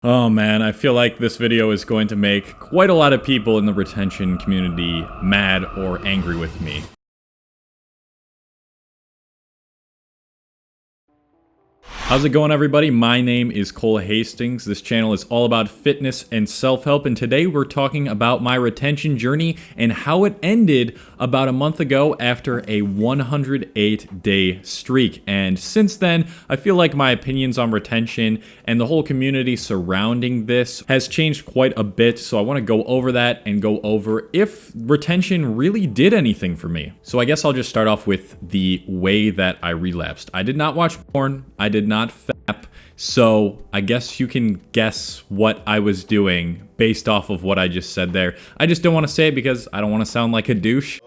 Oh man, I feel like this video is going to make quite a lot of people in the retention community mad or angry with me. How's it going, everybody? My name is Cole Hastings. This channel is all about fitness and self-help, and today we're talking about my retention journey and how it ended about a month ago after a 108-day streak. And since then, I feel like my opinions on retention and the whole community surrounding this has changed quite a bit, so I want to go over that and go over if retention really did anything for me. So I guess I'll just start off with the way that I relapsed. I did not watch porn. I did not FAP, so I guess you can guess what I was doing based off of what I just said there. I just don't want to say it because I don't want to sound like a douche.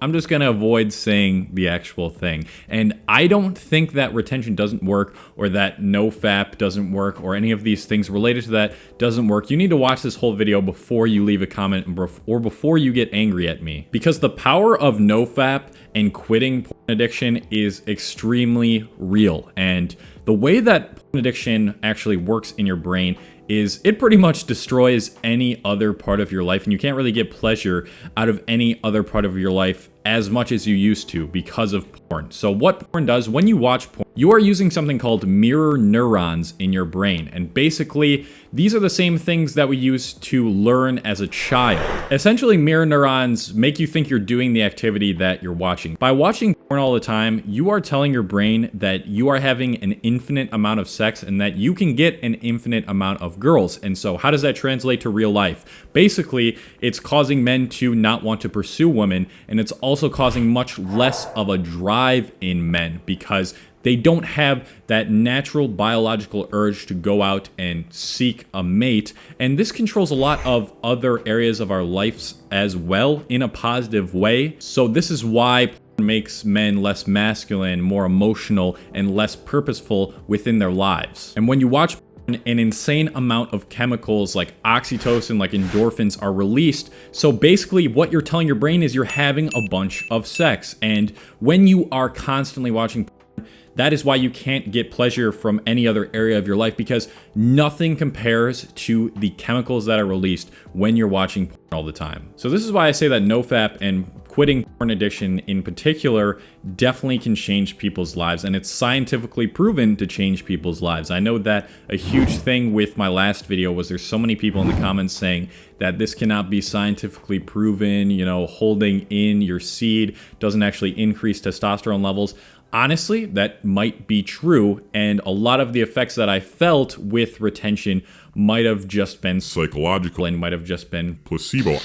I'm just gonna avoid saying the actual thing. And I don't think that retention doesn't work, or that NoFap doesn't work, or any of these things related to that doesn't work. You need to watch this whole video before you leave a comment or before you get angry at me. Because the power of NoFap and quitting porn addiction is extremely real. And the way that porn addiction actually works in your brain is it pretty much destroys any other part of your life, and you can't really get pleasure out of any other part of your life as much as you used to because of porn. So what porn does, when you watch porn, you are using something called mirror neurons in your brain. And basically, these are the same things that we use to learn as a child. Essentially, mirror neurons make you think you're doing the activity that you're watching. By watching porn all the time, you are telling your brain that you are having an infinite amount of sex and that you can get an infinite amount of girls. And so how does that translate to real life? Basically, it's causing men to not want to pursue women, and it's also causing much less of a drive in men because they don't have that natural biological urge to go out and seek a mate. And this controls a lot of other areas of our lives as well in a positive way. So this is why porn makes men less masculine, more emotional, and less purposeful within their lives. And when you watch an insane amount of chemicals like oxytocin, like endorphins, are released. So basically what you're telling your brain is you're having a bunch of sex. And when you are constantly watching porn, that is why you can't get pleasure from any other area of your life, because nothing compares to the chemicals that are released when you're watching porn all the time. So this is why I say that NoFap and quitting porn addiction in particular definitely can change people's lives, and it's scientifically proven to change people's lives. I know that a huge thing with my last video was there's so many people in the comments saying that this cannot be scientifically proven, you know, holding in your seed doesn't actually increase testosterone levels. Honestly, that might be true, and a lot of the effects that I felt with retention might have just been psychological and might have just been placebo.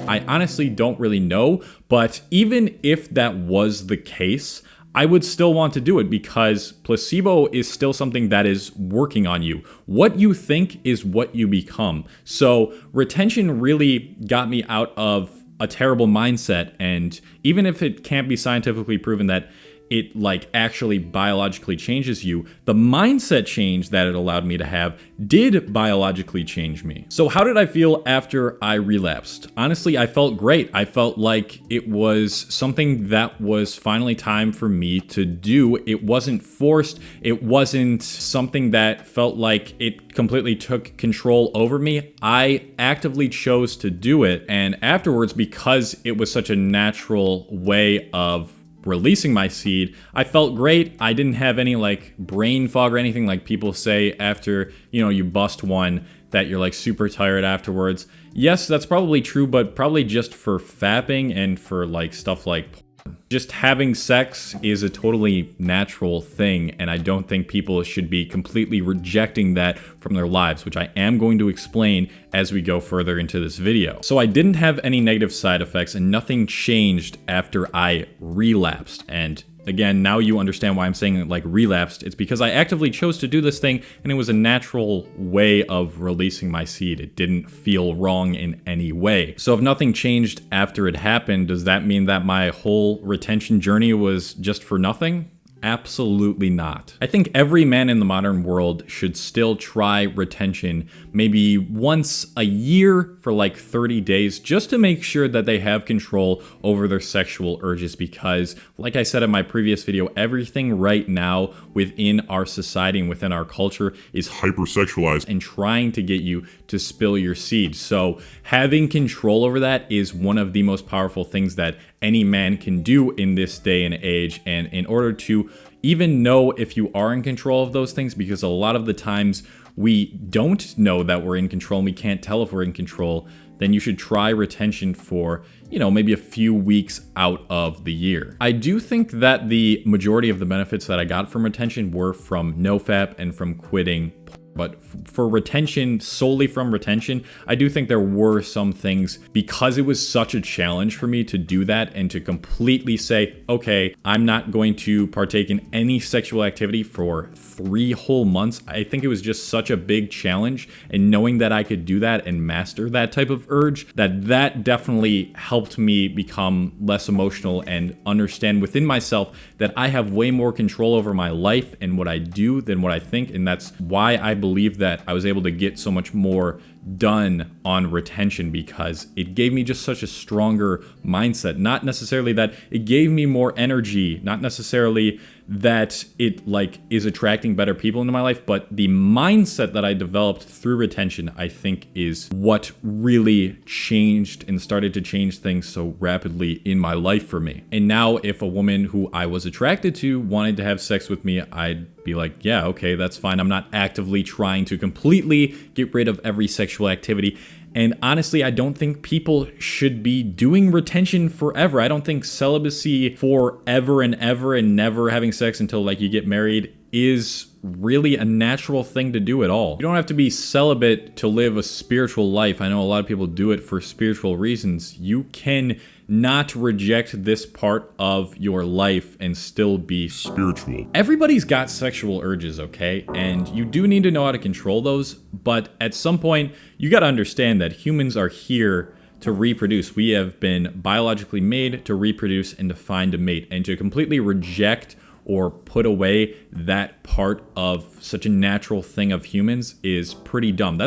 I honestly don't really know, but even if that was the case, I would still want to do it because placebo is still something that is working on you. What you think is what you become. So retention really got me out of a terrible mindset, and even if it can't be scientifically proven that it like actually biologically changes you, the mindset change that it allowed me to have did biologically change me. So how did I feel after I relapsed? Honestly, I felt great. I felt like it was something that was finally time for me to do. It wasn't forced. It wasn't something that felt like it completely took control over me. I actively chose to do it. And afterwards, because it was such a natural way of releasing my seed, I felt great. I didn't have any like brain fog or anything like people say after, you know, you bust one that you're like super tired afterwards. Yes, that's probably true, but probably just for fapping and for like stuff like porn. Just having sex is a totally natural thing, and I don't think people should be completely rejecting that from their lives, which I am going to explain as we go further into this video. So I didn't have any negative side effects, and nothing changed after I relapsed. And again, now you understand why I'm saying it like relapsed. It's because I actively chose to do this thing, and it was a natural way of releasing my seed. It didn't feel wrong in any way. So if nothing changed after it happened, does that mean that my whole retention journey was just for nothing? Absolutely not. I think every man in the modern world should still try retention maybe once a year for like 30 days just to make sure that they have control over their sexual urges, because like I said in my previous video, everything right now within our society and within our culture is hypersexualized and trying to get you to spill your seed. So having control over that is one of the most powerful things that any man can do in this day and age. And in order to even know if you are in control of those things, because a lot of the times we don't know that we're in control and we can't tell if we're in control, then you should try retention for, maybe a few weeks out of the year. I do think that the majority of the benefits that I got from retention were from NoFap and from quitting. But for retention, solely from retention, I do think there were some things, because it was such a challenge for me to do that and to completely say, okay, I'm not going to partake in any sexual activity for 3 whole months. I think it was just such a big challenge, and knowing that I could do that and master that type of urge, that definitely helped me become less emotional and understand within myself that I have way more control over my life and what I do than what I think, and that's why I believe that I was able to get so much more done on retention, because it gave me just such a stronger mindset. Not necessarily that it gave me more energy, not necessarily that it is attracting better people into my life, but the mindset that I developed through retention, I think, is what really changed and started to change things so rapidly in my life for me. And now if a woman who I was attracted to wanted to have sex with me, I'd be like, yeah, okay, that's fine. I'm not actively trying to completely get rid of every sexual activity. And honestly, I don't think people should be doing retention forever. I don't think celibacy forever and ever and never having sex until you get married is really a natural thing to do at all. You don't have to be celibate to live a spiritual life. I know a lot of people do it for spiritual reasons. You can not reject this part of your life and still be spiritual. Everybody's got sexual urges, okay? And you do need to know how to control those, but at some point, you gotta understand that humans are here to reproduce. We have been biologically made to reproduce and to find a mate, and to completely reject or put away that part of such a natural thing of humans is pretty dumb.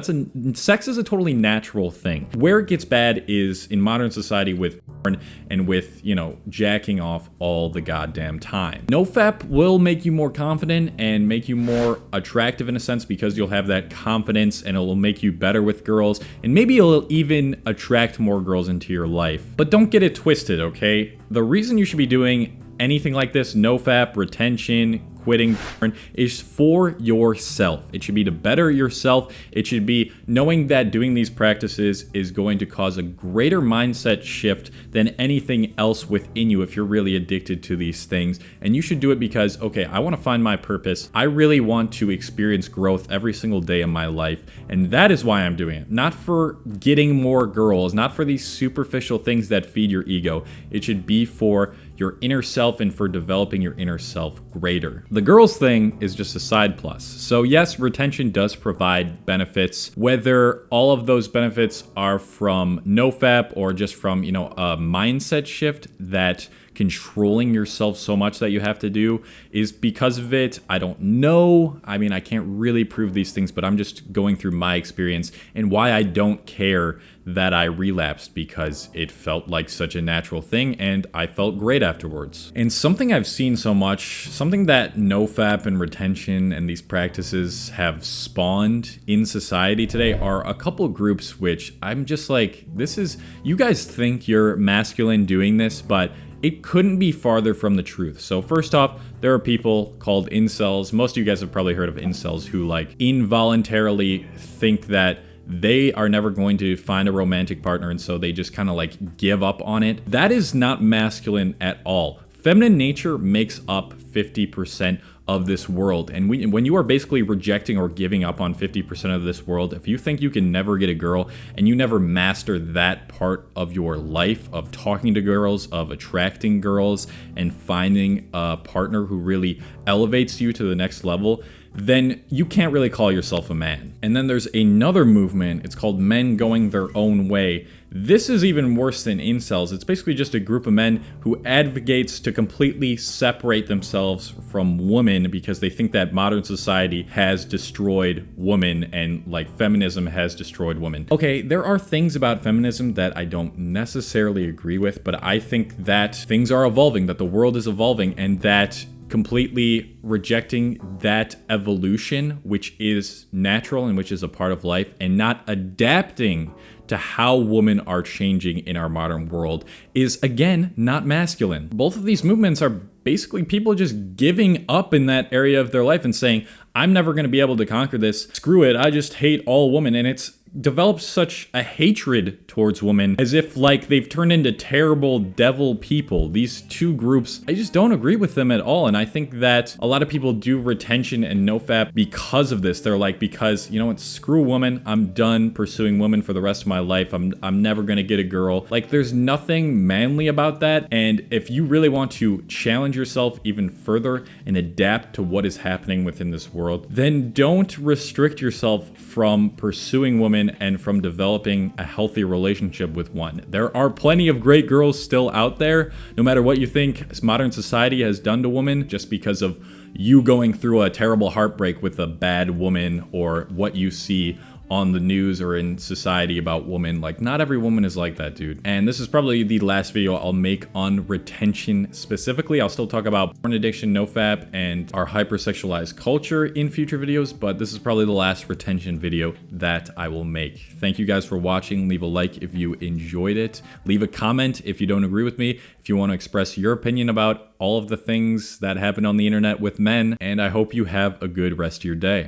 Sex is a totally natural thing. Where it gets bad is in modern society with porn and with, jacking off all the goddamn time. NoFap will make you more confident and make you more attractive in a sense, because you'll have that confidence and it will make you better with girls, and maybe it'll even attract more girls into your life. But don't get it twisted, okay? The reason you should be doing anything like this, NoFap, retention, quitting porn, is for yourself. It should be to better yourself. It should be knowing that doing these practices is going to cause a greater mindset shift than anything else within you if you're really addicted to these things. And you should do it because, okay, I want to find my purpose. I really want to experience growth every single day of my life. And that is why I'm doing it. Not for getting more girls, not for these superficial things that feed your ego. It should be for your inner self and for developing your inner self greater. The girls thing is just a side plus. So yes, retention does provide benefits. Whether all of those benefits are from NoFap or just from, a mindset shift that controlling yourself so much that you have to do is because of it, I don't know. I mean, I can't really prove these things, but I'm just going through my experience and why I don't care that I relapsed, because it felt like such a natural thing and I felt great afterwards. And something I've seen so much, something that NoFap and retention and these practices have spawned in society today are a couple groups which I'm just like, you guys think you're masculine doing this, but it couldn't be farther from the truth. So first off, there are people called incels. Most of you guys have probably heard of incels who involuntarily think that they are never going to find a romantic partner, and so they just kind of give up on it. That is not masculine at all. Feminine nature makes up 50% of this world, and when you are basically rejecting or giving up on 50% of this world, if you think you can never get a girl and you never master that part of your life of talking to girls, of attracting girls, and finding a partner who really elevates you to the next level, then you can't really call yourself a man. And then there's another movement, it's called men going their own way. This is even worse than incels. It's basically just a group of men who advocates to completely separate themselves from women because they think that modern society has destroyed women and like feminism has destroyed women. Okay, there are things about feminism that I don't necessarily agree with, but I think that things are evolving, that the world is evolving, and that completely rejecting that evolution, which is natural and which is a part of life, and not adapting to how women are changing in our modern world is, again, not masculine. Both of these movements are basically people just giving up in that area of their life and saying, I'm never going to be able to conquer this. Screw it. I just hate all women. And it's developed such a hatred towards women as if like they've turned into terrible devil people. These two groups, I just don't agree with them at all. And I think that a lot of people do retention and NoFap because of this. They're like, because you know what, screw women. I'm done pursuing women for the rest of my life. I'm never going to get a girl. Like there's nothing manly about that. And if you really want to challenge yourself even further and adapt to what is happening within this world, then don't restrict yourself from pursuing women and from developing a healthy relationship with one. There are plenty of great girls still out there, no matter what you think modern society has done to women, just because of you going through a terrible heartbreak with a bad woman or what you see on the news or in society about women. Like, not every woman is like that, dude. And this is probably the last video I'll make on retention specifically. I'll still talk about porn addiction, NoFap, and our hypersexualized culture in future videos, but this is probably the last retention video that I will make. Thank you guys for watching. Leave a like if you enjoyed it. Leave a comment if you don't agree with me, if you want to express your opinion about all of the things that happen on the internet with men, and I hope you have a good rest of your day.